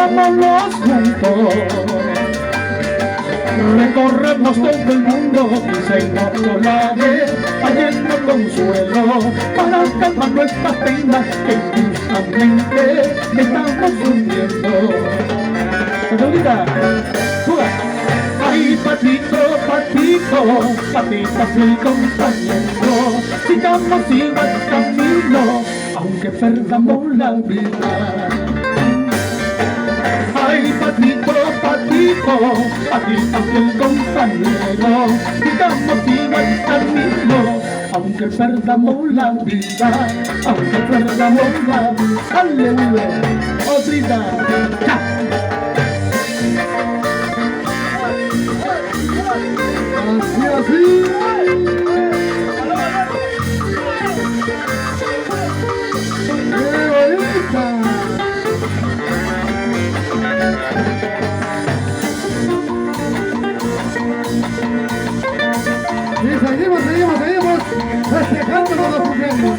vámonos juntos. Recorremos todo el mundo, quizá no la vez, trayendo consuelo para calmar nuestras penas que injustamente estamos hundiendo. Carolina, ¡juga! Ay, patito, patito, patita, fui compañero, sigamos igual camino, aunque perdamos la vida. Ay, patito, patito, patita, fui compañero, sigamos igual camino, aunque perdamos la vida, aunque perdamos la vida. Aleluya, otrita, ya. Así, así. ¡Qué bonita! Y seguimos festejando con los cumpleaños.